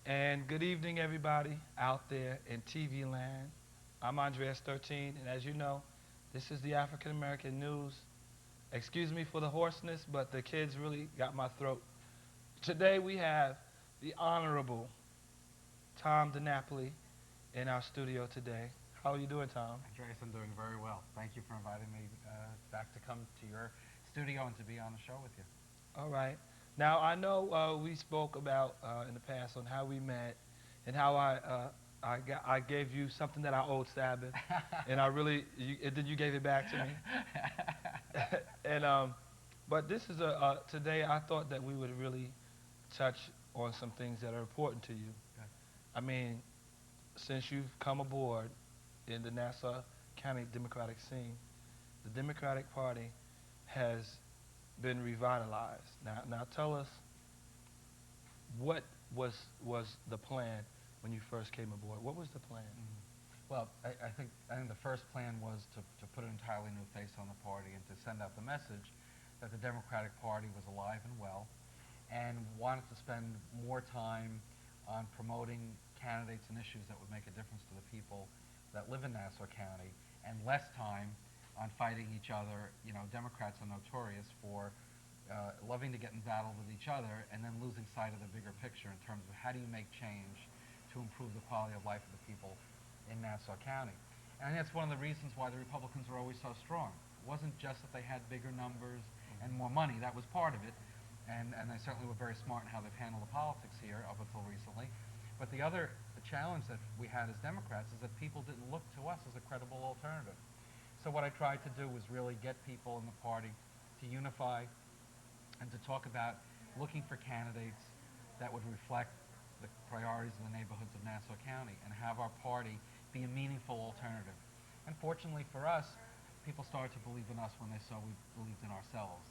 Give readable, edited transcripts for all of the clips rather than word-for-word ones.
And good evening, everybody out there in TV land. I'm Andreas 13, and as you know, this is the African American News. Excuse me for the hoarseness, but the kids really got my throat. Today we have the Honorable Tom Dinapoli in our studio today. How are you doing, Tom? Andreas, I'm doing very well. Thank you for inviting me back to come to your studio and to be on the show with you. All right. Now I know we spoke about in the past on how we met and how I gave you something that I owed Sabbath, and and then you gave it back to me. and but this is a today I thought that we would really touch on some things that are important to you. Good. I mean, since you've come aboard in the Nassau County Democratic scene, the Democratic Party has been revitalized. Now tell us what was the plan when you first came aboard? What was the plan? Well, I think the first plan was to put an entirely new face on the party and to send out the message that the Democratic Party was alive and well and wanted to spend more time on promoting candidates and issues that would make a difference to the people that live in Nassau County and less time on fighting each other. You know, Democrats are notorious for loving to get in battle with each other and then losing sight of the bigger picture in terms of how do you make change to improve the quality of life of the people in Nassau County. And that's one of the reasons why the Republicans were always so strong. It wasn't just that they had bigger numbers and more money. That was part of it. And they certainly were very smart in how they've handled the politics here up until recently. But the other challenge that we had as Democrats is that people didn't look to us as a credible alternative. So what I tried to do was really get people in the party to unify and to talk about looking for candidates that would reflect the priorities of the neighborhoods of Nassau County and have our party be a meaningful alternative. And fortunately for us, people started to believe in us when they saw we believed in ourselves.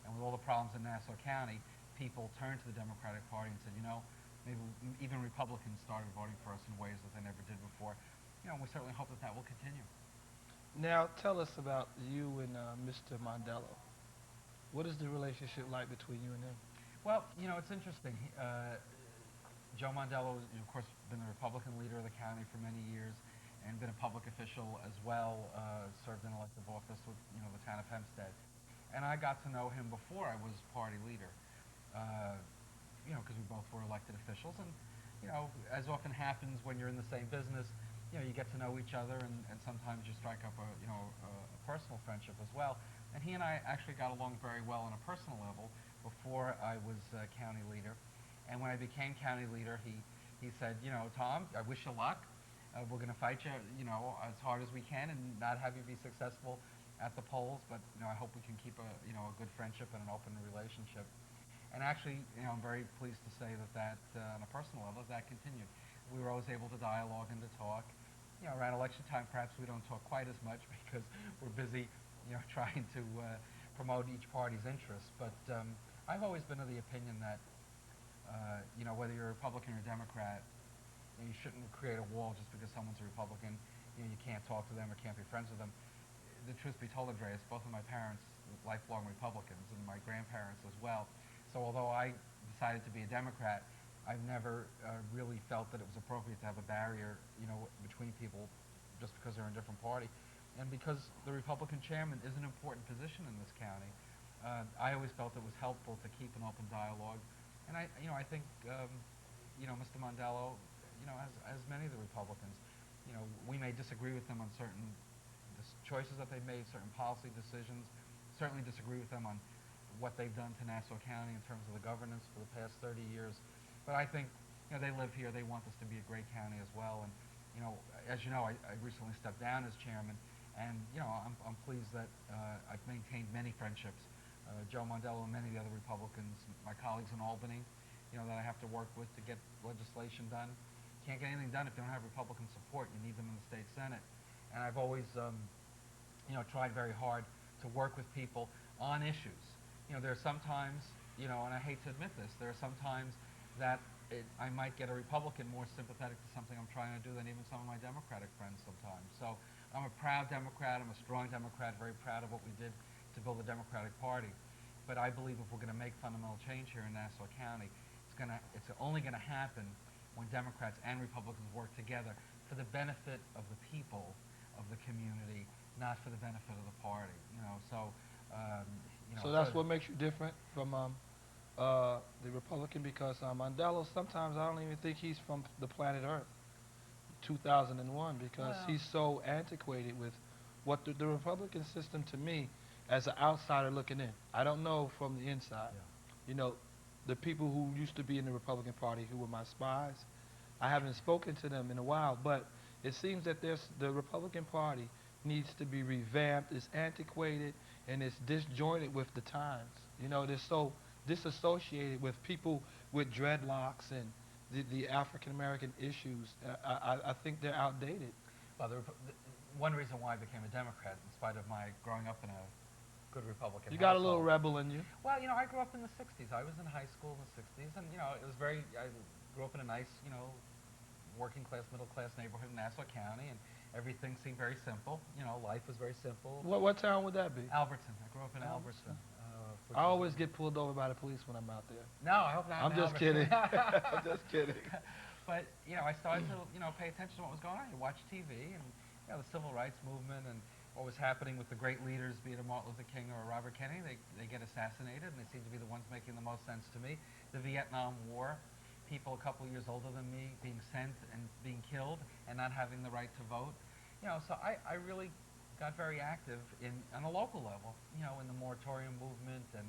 And with all the problems in Nassau County, people turned to the Democratic Party and said, you know, maybe even Republicans started voting for us in ways that they never did before. You know, and we certainly hope that that will continue. Now tell us about you and Mr. Mondello. What is the relationship like between you and him? Well, you know, it's interesting. Joe Mondello, of course, been the Republican leader of the county for many years and been a public official as well, served in elective office with, you know, the town of Hempstead. And I got to know him before I was party leader, you know, because we both were elected officials. And, you know, as often happens when you're in the same business, you know, you get to know each other and sometimes you strike up a personal friendship as well. And he and I actually got along very well on a personal level before I was county leader. And when I became county leader, he said, you know, Tom, I wish you luck. We're going to fight you, you know, as hard as we can and not have you be successful at the polls, but, you know, I hope we can keep a good friendship and an open relationship. And actually, you know, I'm very pleased to say that on a personal level, that continued. We were always able to dialogue and to talk. You know, around election time, perhaps we don't talk quite as much because we're busy, you know, trying to promote each party's interests. But I've always been of the opinion that, you know, whether you're a Republican or Democrat, you shouldn't create a wall just because someone's a Republican. You know, you can't talk to them or can't be friends with them. The truth be told, Andreas, both of my parents were lifelong Republicans and my grandparents as well. So although I decided to be a Democrat, I've never really felt that it was appropriate to have a barrier, you know, between people just because they're in a different party. And because the Republican chairman is an important position in this county, I always felt it was helpful to keep an open dialogue. And I think, you know, Mr. Mondello, you know, as many of the Republicans, you know, we may disagree with them on certain choices that they've made, certain policy decisions, certainly disagree with them on what they've done to Nassau County in terms of the governance for the past 30 years. But I think, you know, they live here. They want this to be a great county as well. And, you know, as you know, I recently stepped down as chairman. And, you know, I'm pleased that I've maintained many friendships. Joe Mondello and many of the other Republicans, my colleagues in Albany, you know, that I have to work with to get legislation done. Can't get anything done if you don't have Republican support. You need them in the state Senate. And I've always, you know, tried very hard to work with people on issues. You know, there are sometimes, you know, and I hate to admit this, there are sometimes that I might get a Republican more sympathetic to something I'm trying to do than even some of my Democratic friends sometimes. So I'm a proud Democrat. I'm a strong Democrat, very proud of what we did to build the Democratic Party. But I believe if we're going to make fundamental change here in Nassau County, it's only gonna happen when Democrats and Republicans work together for the benefit of the people of the community, not for the benefit of the party. Um, So that's what makes you different from the Republican because Mandela, sometimes I don't even think he's from the planet Earth, 2001, because well, he's so antiquated with what the Republican system to me, as an outsider looking in. I don't know from the inside. yeah. You know, the people who used to be in the Republican Party who were my spies, I haven't spoken to them in a while, but it seems that the Republican Party needs to be revamped. It's antiquated and it's disjointed with the times. You know, they're so disassociated with people with dreadlocks and the African American issues. I think they're outdated. Well, one reason why I became a Democrat, in spite of my growing up in a good Republican You got a household. little rebel in you. Well, I grew up in the '60s. I was in high school in the '60s, and it was very. I grew up in a nice, working class, middle class neighborhood in Nassau County, and everything seemed very simple. Life was very simple. What town would that be? Albertson. I grew up in Albertson. Albertson. Which I is- always get pulled over by the police when I'm out there. No, I hope not. I'm in just Albertson. kidding. I'm just kidding. But I started to pay attention to what was going on. You watch TV and the civil rights movement and what was happening with the great leaders, be it a Martin Luther King or a Robert Kennedy. They get assassinated, and they seem to be the ones making the most sense to me. The Vietnam War, people a couple years older than me being sent and being killed and not having the right to vote. So I really got very active on a local level. In the moratorium movement, and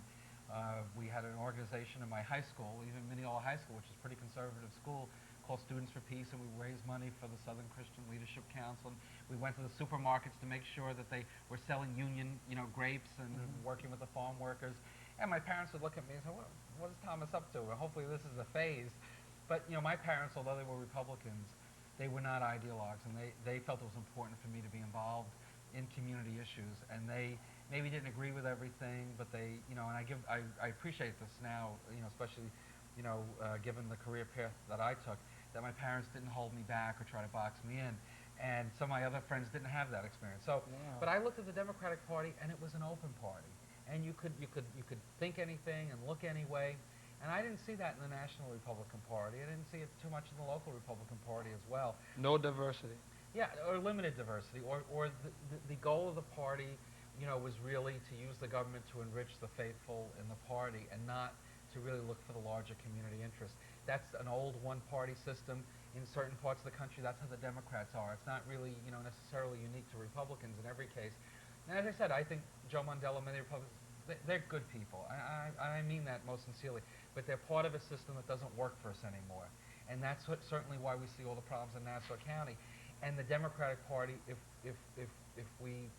we had an organization in my high school, even Mineola High School, which is a pretty conservative school, called Students for Peace, and we raised money for the Southern Christian Leadership Council. And we went to the supermarkets to make sure that they were selling union, grapes and working with the farm workers. And my parents would look at me and say, what is Thomas up to? Well, hopefully this is a phase. But, my parents, although they were Republicans, they were not ideologues, and they felt it was important for me to be involved in community issues. And they maybe didn't agree with everything, but they, and I appreciate this now, especially, given the career path that I took, that my parents didn't hold me back or try to box me in. And some of my other friends didn't have that experience. So, Yeah. but I looked at the Democratic Party, and it was an open party. And you could think anything and look any way. And I didn't see that in the National Republican Party. I didn't see it too much in the local Republican Party as well. No diversity. Yeah, or limited diversity, or the goal of the party, was really to use the government to enrich the faithful in the party and not to really look for the larger community interest. That's an old one-party system. In certain parts of the country, that's how the Democrats are. It's not really, necessarily unique to Republicans in every case. And as I said, I think Joe Mandela, many Republicans, they're good people. I mean that most sincerely. But they're part of a system that doesn't work for us anymore. And that's certainly why we see all the problems in Nassau County. And the Democratic Party, if we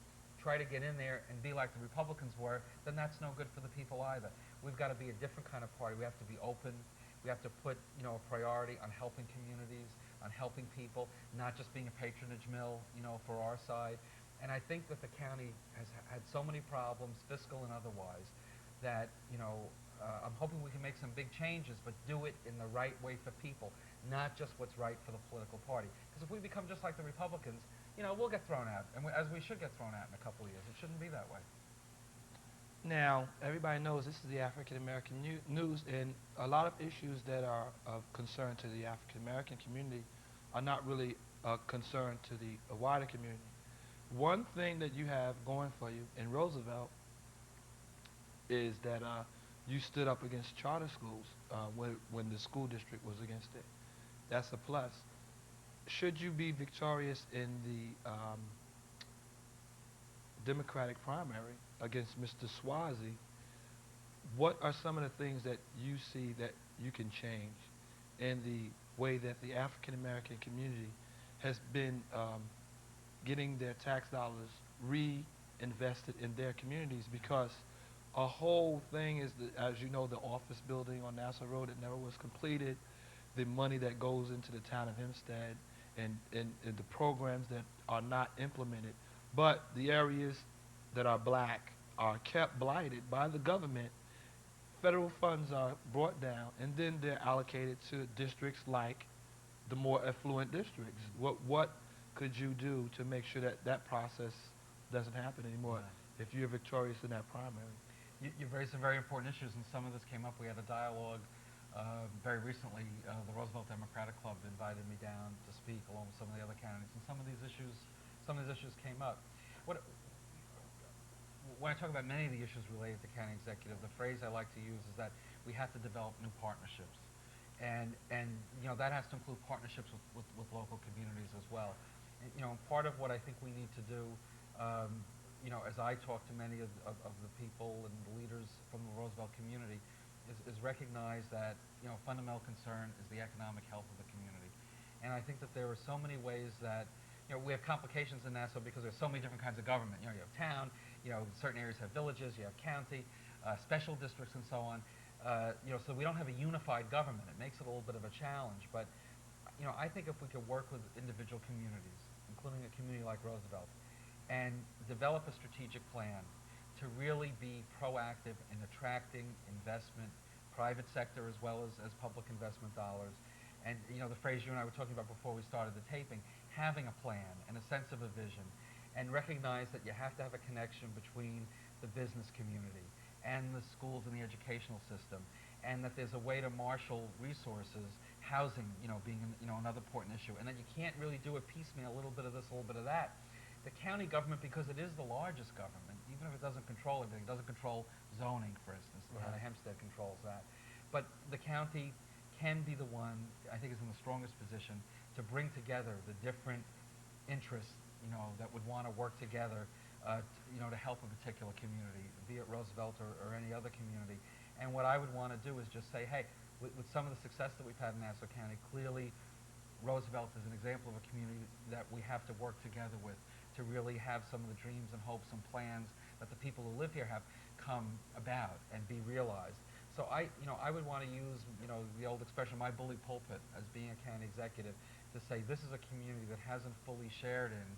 try to get in there and be like the Republicans were, then that's no good for the people either. We've got to be a different kind of party. We have to be open. We have to put, a priority on helping communities, on helping people, not just being a patronage mill, for our side. And I think that the county has had so many problems, fiscal and otherwise, that, I'm hoping we can make some big changes, but do it in the right way for people, not just what's right for the political party. Because if we become just like the Republicans, we'll get thrown out, and as we should get thrown out in a couple of years. It shouldn't be that way. Now, everybody knows this is the African American news, and a lot of issues that are of concern to the African American community are not really a concern to the wider community. One thing that you have going for you in Roosevelt is that you stood up against charter schools when the school district was against it. That's a plus. Should you be victorious in the Democratic primary against Mr. Swazi, what are some of the things that you see that you can change in the way that the African American community has been getting their tax dollars reinvested in their communities? Because a whole thing is, as you know, the office building on Nassau Road that never was completed, the money that goes into the town of Hempstead, and the programs that are not implemented. But the areas that are black are kept blighted by the government. Federal funds are brought down, and then they're allocated to districts like the more affluent districts. What could you do to make sure that that process doesn't happen anymore if you're victorious in that primary? You've raised some very important issues, and some of this came up. We had a dialogue Very recently, the Roosevelt Democratic Club invited me down to speak along with some of the other candidates, and some of these issues came up. What, when I talk about many of the issues related to county executive, the phrase I like to use is that we have to develop new partnerships, and that has to include partnerships with local communities as well. And, part of what I think we need to do, as I talk to many of the people and the leaders from the Roosevelt community, is recognize that fundamental concern is the economic health of the community, and I think that there are so many ways that we have complications in Nassau because there's so many different kinds of government. You have town, certain areas have villages, you have county, special districts, and so on. So we don't have a unified government. It makes it a little bit of a challenge. But I think if we could work with individual communities, including a community like Roosevelt, and develop a strategic plan to really be proactive in attracting investment, private sector as well as public investment dollars. And the phrase you and I were talking about before we started the taping, having a plan and a sense of a vision, and recognize that you have to have a connection between the business community and the schools and the educational system, and that there's a way to marshal resources, housing, being another important issue, and that you can't really do it piecemeal, a little bit of this, a little bit of that. The county government, because it is the largest government, even if it doesn't control everything, it doesn't control zoning, for instance. Right. Hempstead controls that. But the county can be the one, I think, is in the strongest position to bring together the different interests, that would want to work together, to help a particular community, be it Roosevelt or any other community. And what I would want to do is just say, hey, with some of the success that we've had in Nassau County, clearly Roosevelt is an example of a community that we have to work together with to really have some of the dreams and hopes and plans that the people who live here have come about and be realized. So I would want to use, the old expression, my bully pulpit, as being a county executive, to say this is a community that hasn't fully shared in,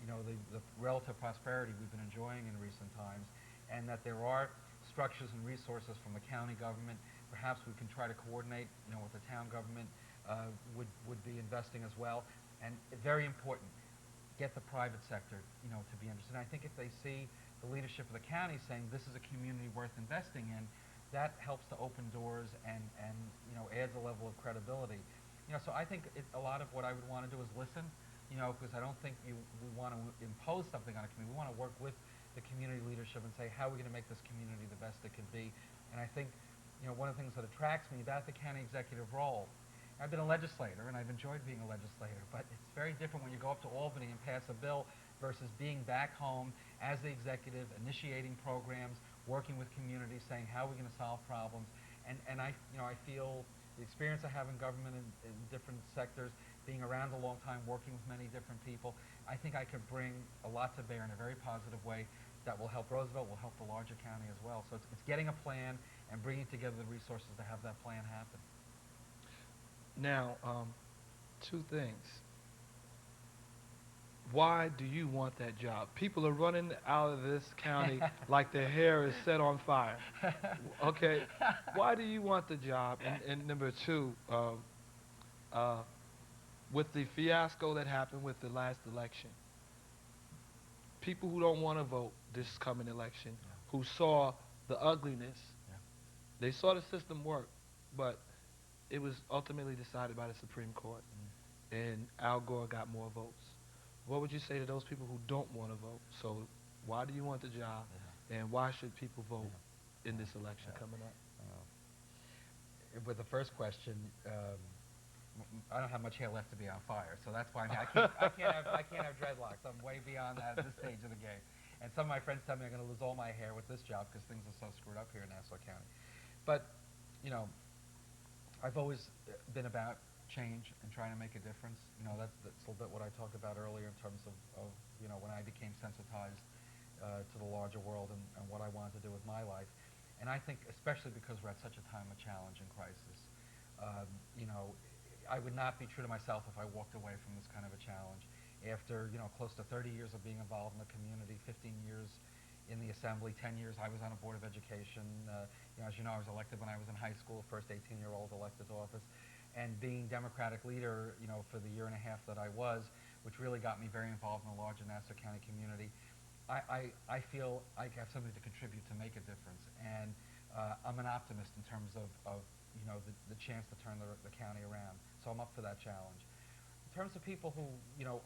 the relative prosperity we've been enjoying in recent times, and that there are structures and resources from the county government. Perhaps we can try to coordinate, with the town government would be investing as well. And very important, get the private sector, to be interested. And I think if they see the leadership of the county saying this is a community worth investing in, that helps to open doors and adds a level of credibility. So I think a lot of what I would want to do is listen, because I don't think we want to impose something on a community. We want to work with the community leadership and say, how are we going to make this community the best it can be? And I think, one of the things that attracts me about the county executive role, I've been a legislator and I've enjoyed being a legislator, but it's very different when you go up to Albany and pass a bill versus being back home as the executive, initiating programs, working with communities, saying how are we going to solve problems. And I feel the experience I have in government in different sectors, being around a long time, working with many different people, I think I could bring a lot to bear in a very positive way that will help Roosevelt, will help the larger county as well. So it's getting a plan and bringing together the resources to have that plan happen. Now, two things. Why do you want that job? People are running out of this county like their hair is set on fire. Okay, why do you want the job? And number two, uh, with the fiasco that happened with the last election, people who don't want to vote this coming election, Yeah. who saw the ugliness, Yeah. they saw the system work, but it was ultimately decided by the Supreme Court, and Al Gore got more votes. What would you say to those people who don't want to vote? So why do you want the job, and why should people vote in this election coming up? With the first question, I don't have much hair left to be on fire, so that's why I can't have dreadlocks. I'm way beyond that at this stage of the game. And some of my friends tell me I'm going to lose all my hair with this job because things are so screwed up here in Nassau County. But, I've always been about change and trying to make a difference. That's a little bit what I talked about earlier in terms of when I became sensitized to the larger world and what I wanted to do with my life. And I think especially because we're at such a time of challenge and crisis, I would not be true to myself if I walked away from this kind of a challenge. After, close to 30 years of being involved in the community, 15 years in the assembly, 10 years I was on a board of education. As you know, I was elected when I was in high school, first 18-year-old elected to office. And being Democratic leader, for the year and a half that I was, which really got me very involved in the larger Nassau County community, I feel I have something to contribute to make a difference. And I'm an optimist in terms of the chance to turn the county around. So I'm up for that challenge. In terms of people who,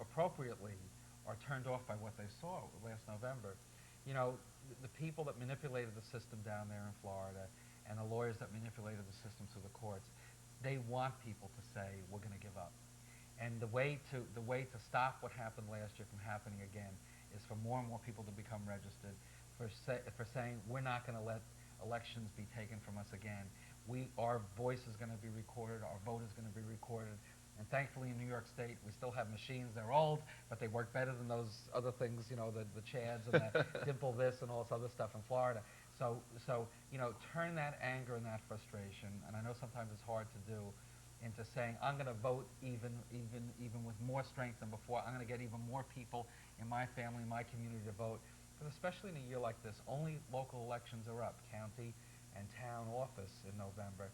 appropriately are turned off by what they saw last November, the people that manipulated the system down there in Florida and the lawyers that manipulated the system through the courts, they want people to say, we're going to give up. And the way to stop what happened last year from happening again is for more and more people to become registered, for saying we're not going to let elections be taken from us again. Our voice is going to be recorded, our vote is going to be recorded, and thankfully in New York State we still have machines. They're old, but they work better than those other things, the Chads and the Dimple this and all this other stuff in Florida. So turn that anger and that frustration, and I know sometimes it's hard to do, into saying I'm going to vote even with more strength than before. I'm going to get even more people in my family, my community to vote. But especially in a year like this, only local elections are up, county and town office in November.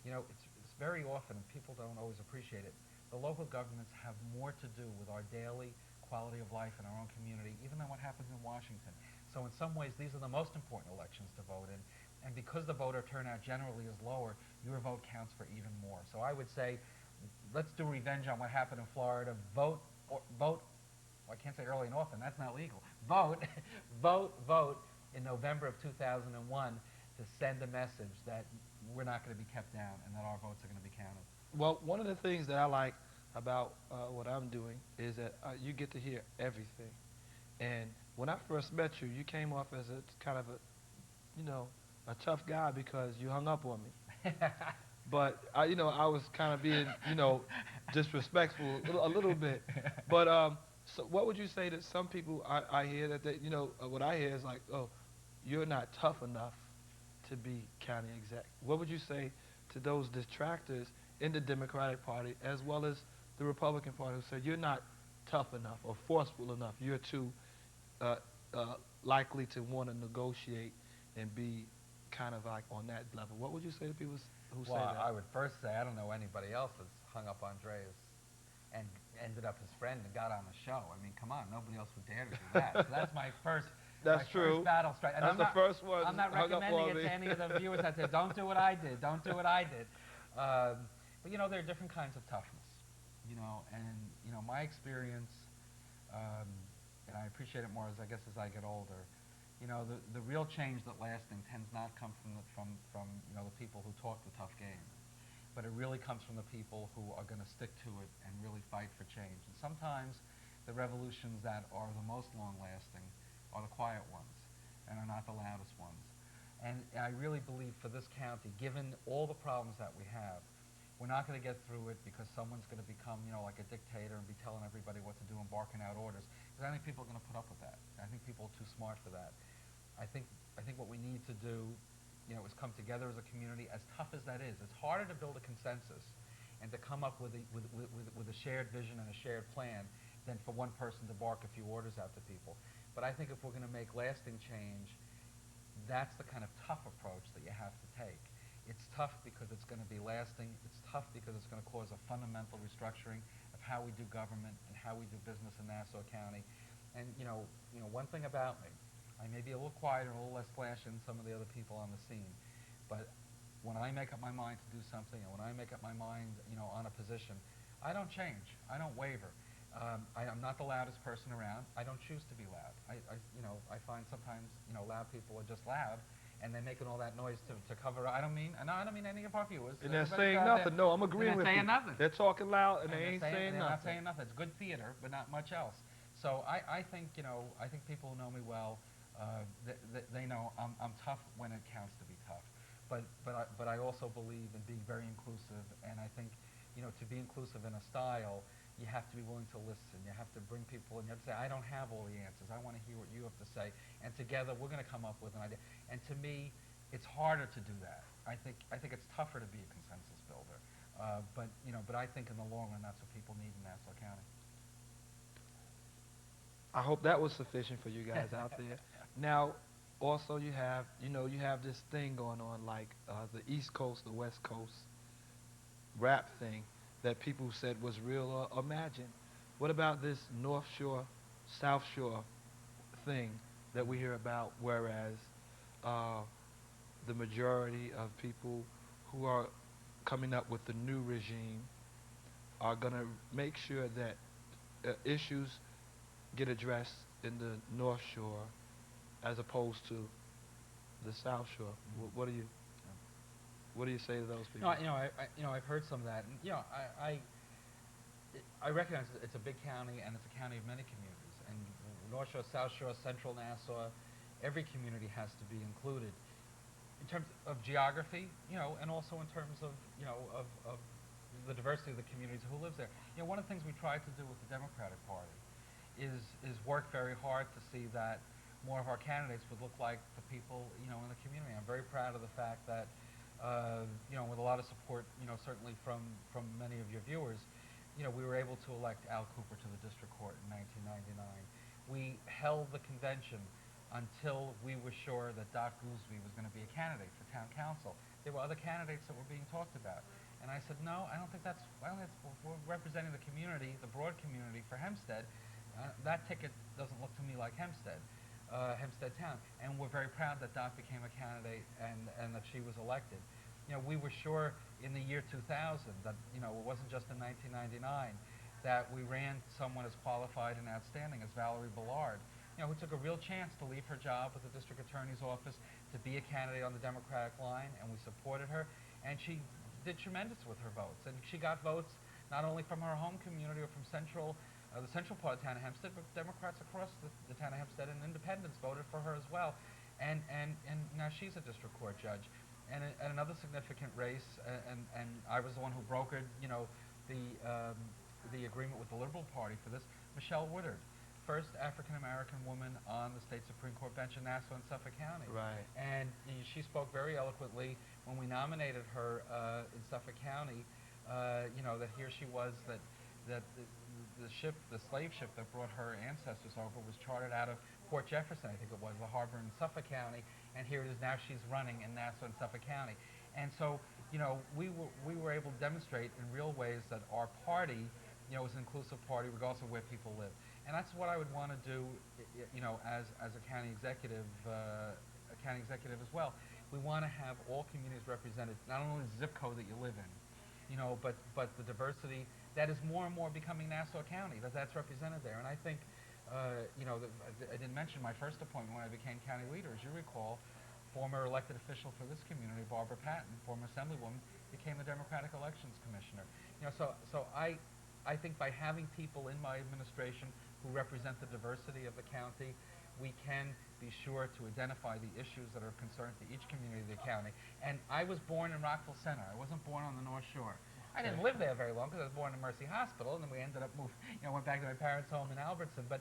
It's very often, and people don't always appreciate it, the local governments have more to do with our daily quality of life in our own community, even than what happens in Washington. So in some ways, these are the most important elections to vote in. And because the voter turnout generally is lower, your vote counts for even more. So I would say, let's do revenge on what happened in Florida. Vote. Well, I can't say early and often. That's not legal. Vote, vote in November of 2001 to send a message that we're not going to be kept down and that our votes are going to be counted. Well, one of the things that I like about what I'm doing is that you get to hear everything. And when I first met you, you came off as a kind of a tough guy because you hung up on me. But I was kind of being, disrespectful a little bit. But so what would you say to some people? I hear that what I hear is like, oh, you're not tough enough to be county exec. What would you say to those detractors in the Democratic Party as well as the Republican Party who said you're not tough enough or forceful enough? You're too uh, likely to want to negotiate and be kind of like on that level. What would you say to people who say that? I would first say I don't know anybody else that's hung up Andreaus and ended up his friend and got on the show. I mean, come on, nobody else would dare to do that. So that's my first. That's true. First battle strike. And That's the first one. I'm not hung up recommending on it me. to any of the viewers that say, don't do what I did. Don't do what I did. But there are different kinds of toughness. And my experience, and I appreciate it more as I get older. The real change that lasting tends not come from the people who talk the tough game, but it really comes from the people who are going to stick to it and really fight for change. And sometimes the revolutions that are the most long-lasting are the quiet ones and are not the loudest ones. And I really believe for this county, given all the problems that we have, we're not going to get through it because someone's going to become, like a dictator and be telling everybody what to do and barking out orders. Because I think people are going to put up with that. I think people are too smart for that. I think what we need to do, is come together as a community, as tough as that is. It's harder to build a consensus and to come up with a shared vision and a shared plan than for one person to bark a few orders out to people. But I think if we're going to make lasting change, that's the kind of tough approach that you have to take. It's tough because it's going to be lasting. It's tough because it's going to cause a fundamental restructuring of how we do government and how we do business in Nassau County. And one thing about me, I may be a little quieter, a little less flashy than some of the other people on the scene, but when I make up my mind to do something, and when I make up my mind, on a position, I don't change. I don't waver. I'm not the loudest person around. I don't choose to be loud. I find sometimes, loud people are just loud, and they're making all that noise to cover. I don't mean any of our viewers. And they're saying nothing. No, I'm agreeing with you. They're saying nothing. They're talking loud, and they ain't saying They're nothing. not saying nothing. It's good theater, but not much else. So I think, I think people who know me well, they know I'm tough when it counts to be tough. But I also believe in being very inclusive, and I think, to be inclusive in a style, you have to be willing to listen. You have to bring people in. You have to say, I don't have all the answers. I want to hear what you have to say. And together, we're going to come up with an idea. And to me, it's harder to do that. I think it's tougher to be a consensus builder. But I think in the long run, that's what people need in Nassau County. I hope that was sufficient for you guys out there. Now, also you have this thing going on like the East Coast, the West Coast rap thing that people said was real or imagined. What about this North Shore, South Shore thing that we hear about, whereas the majority of people who are coming up with the new regime are going to make sure that issues get addressed in the North Shore as opposed to the South Shore. What do you say to those No, people? I've heard some of that, and I recognize that it's a big county, and it's a county of many communities. And North Shore, South Shore, Central Nassau, every community has to be included in terms of geography, and also in terms of, of the diversity of the communities who lives there. One of the things we tried to do with the Democratic Party is work very hard to see that more of our candidates would look like the people, in the community. I'm very proud of the fact that, with a lot of support, certainly from many of your viewers, we were able to elect Al Cooper to the district court in 1999. We held the convention until we were sure that Doc Gooseby was going to be a candidate for town council. There were other candidates that were being talked about. And I said, no, I don't think that's, we're representing the community, the broad community for Hempstead. That ticket doesn't look to me like Hempstead, Hempstead Town. And we're very proud that Doc became a candidate and that she was elected. We were sure in the year 2000 that, it wasn't just in 1999, that we ran someone as qualified and outstanding as Valerie Ballard, who took a real chance to leave her job with the district attorney's office to be a candidate on the Democratic line, and we supported her. And she did tremendous with her votes. And she got votes not only from her home community or from the central part of the town of Hempstead, but Democrats across the town of Hempstead and independents voted for her as well. And now she's a district court judge. And another significant race, and I was the one who brokered, the agreement with the Liberal Party for this, Michelle Woodard, first African-American woman on the state Supreme Court bench in Nassau and Suffolk County. Right. And she spoke very eloquently when we nominated her in Suffolk County, that here she was, that the slave ship that brought her ancestors over was chartered out of Port Jefferson, I think it was, the harbor in Suffolk County, and here it is now she's running in Nassau and Suffolk County. And so, we were able to demonstrate in real ways that our party, is an inclusive party regardless of where people live. And that's what I would want to do, as a county executive as well. We want to have all communities represented, not only the zip code that you live in, but the diversity that is more and more becoming Nassau County, that's represented there. And I think, I didn't mention my first appointment when I became county leader. As you recall, former elected official for this community, Barbara Patton, former assemblywoman, became the Democratic Elections Commissioner. So I think by having people in my administration who represent the diversity of the county, we can be sure to identify the issues that are of concern to each community of the county. And I was born in Rockville Center. I wasn't born on the North Shore. I didn't live there very long because I was born in Mercy Hospital, and then we ended up moving, went back to my parents' home in Albertson. But,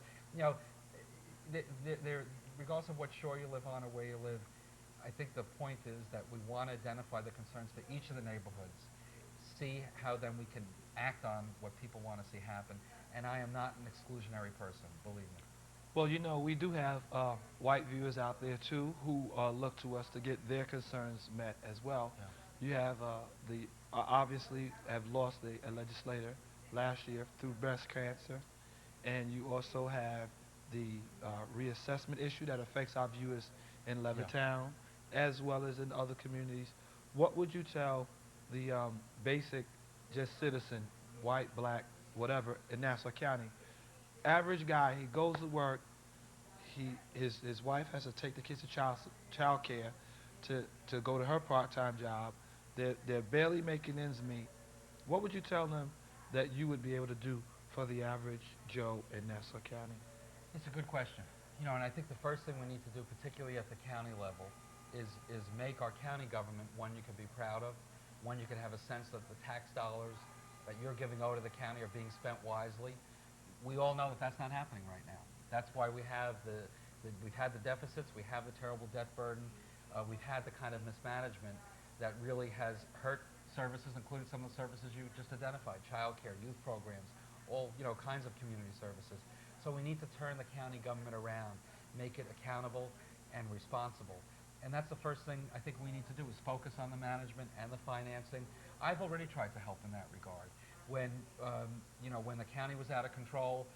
regardless of what shore you live on or where you live, I think the point is that we want to identify the concerns for each of the neighborhoods, see how then we can act on what people want to see happen. And I am not an exclusionary person, believe me. Well, we do have white viewers out there too who look to us to get their concerns met as well. Yeah. You have obviously have lost a legislator last year through breast cancer, and you also have the reassessment issue that affects our viewers in Levittown, as well as in other communities. What would you tell the basic, just citizen, white, black, whatever, in Nassau County? Average guy, he goes to work, his wife has to take the kids to child care to go to her part-time job. They're barely making ends meet. What would you tell them that you would be able to do for the average Joe in Nassau County? It's a good question. And I think the first thing we need to do, particularly at the county level, is make our county government one you can be proud of, one you can have a sense that the tax dollars that you're giving over to the county are being spent wisely. We all know that that's not happening right now. That's why we have we've had the deficits, we have the terrible debt burden, we've had the kind of mismanagement that really has hurt services, including some of the services you just identified, child care, youth programs, all kinds of community services. So we need to turn the county government around, make it accountable and responsible. And that's the first thing I think we need to do, is focus on the management and the financing. I've already tried to help in that regard. When the county was out of control,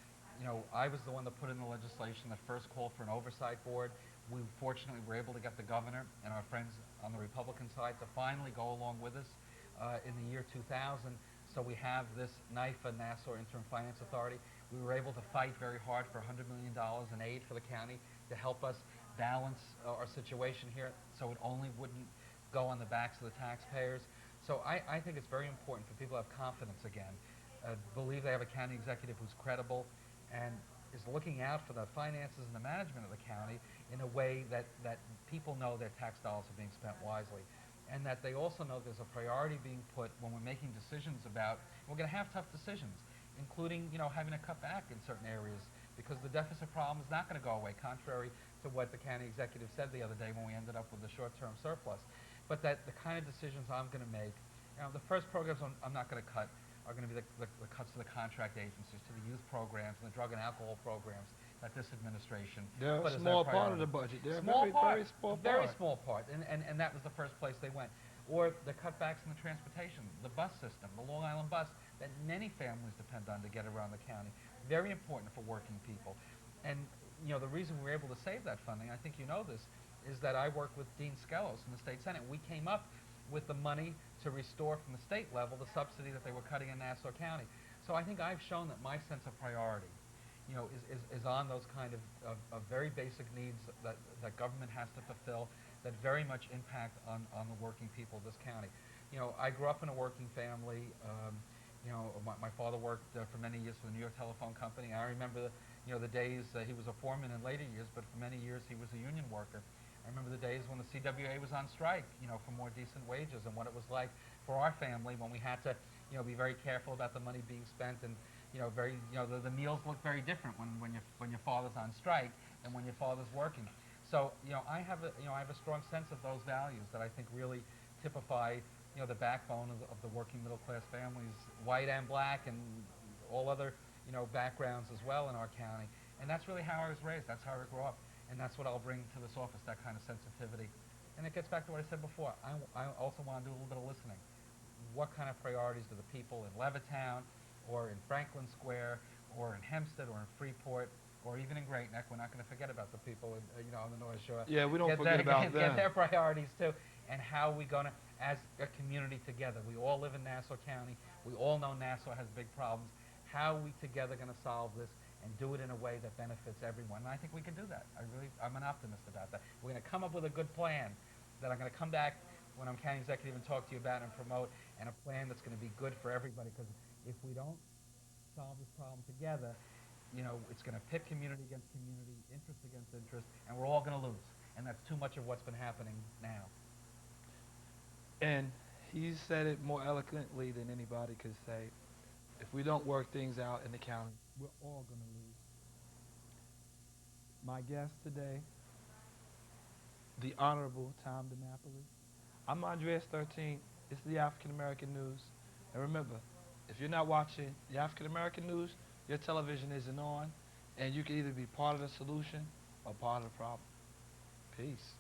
I was the one that put in the legislation that first called for an oversight board. We fortunately were able to get the governor and our friends on the Republican side to finally go along with us. in the year 2000. So we have this NIFA, Nassau Interim Finance Authority. We were able to fight very hard for $100 million in aid for the county to help us balance our situation here so it only wouldn't go on the backs of the taxpayers. So I think it's very important for people to have confidence again, believe they have a county executive who's credible and is looking out for the finances and the management of the county in a way that people know their tax dollars are being spent wisely. And that they also know there's a priority being put when we're making decisions about, we're going to have tough decisions, including, having to cut back in certain areas because the deficit problem is not going to go away, contrary to what the county executive said the other day when we ended up with a short-term surplus. But that the kind of decisions I'm going to make, the first programs I'm not going to cut are going to be the cuts to the contract agencies, to the youth programs and the drug and alcohol programs that this administration They're put a as their small part of priority. the budget. They're Small a part, very small very part. small part, and that was the first place they went. Or the cutbacks in the transportation, the bus system, the Long Island bus that many families depend on to get around the county. Very important for working people. And the reason we were able to save that funding, I think you know this, is that I worked with Dean Skelos in the state senate. We came up with the money to restore from the state level the subsidy that they were cutting in Nassau County. So I think I've shown that my sense of priority, is on those kind of very basic needs that government has to fulfill that very much impact on the working people of this county. I grew up in a working family. My father worked for many years for the New York Telephone Company. I remember the days he was a foreman in later years, but for many years he was a union worker. I remember the days when the CWA was on strike, for more decent wages, and what it was like for our family when we had to, be very careful about the money being spent, and the meals look very different when your father's on strike and when your father's working. So I have a strong sense of those values that I think really typify the backbone of the working middle class families, white and black, and all other backgrounds as well in our county. And that's really how I was raised. That's how I grew up. And that's what I'll bring to this office, that kind of sensitivity. And it gets back to what I said before. I also want to do a little bit of listening. What kind of priorities do the people in Levittown or in Franklin Square or in Hempstead or in Freeport or even in Great Neck, we're not going to forget about the people on the North Shore. Yeah, we don't forget about them. Get their priorities too. And how are we going to, as a community together, we all live in Nassau County. We all know Nassau has big problems. How are we together going to solve this and do it in a way that benefits everyone? And I think we can do that. I'm an optimist about that. We're going to come up with a good plan that I'm going to come back when I'm county executive and talk to you about and promote, and a plan that's going to be good for everybody. Because if we don't solve this problem together, it's going to pit community against community, interest against interest, and we're all going to lose. And that's too much of what's been happening now. And he said it more eloquently than anybody could say. If we don't work things out in the county, we're all going to lose. My guest today, the Honorable Tom Dinapoli. I'm Andreaus 13. It's the African American News. And remember, if you're not watching the African American News, your television isn't on, and you can either be part of the solution or part of the problem. Peace.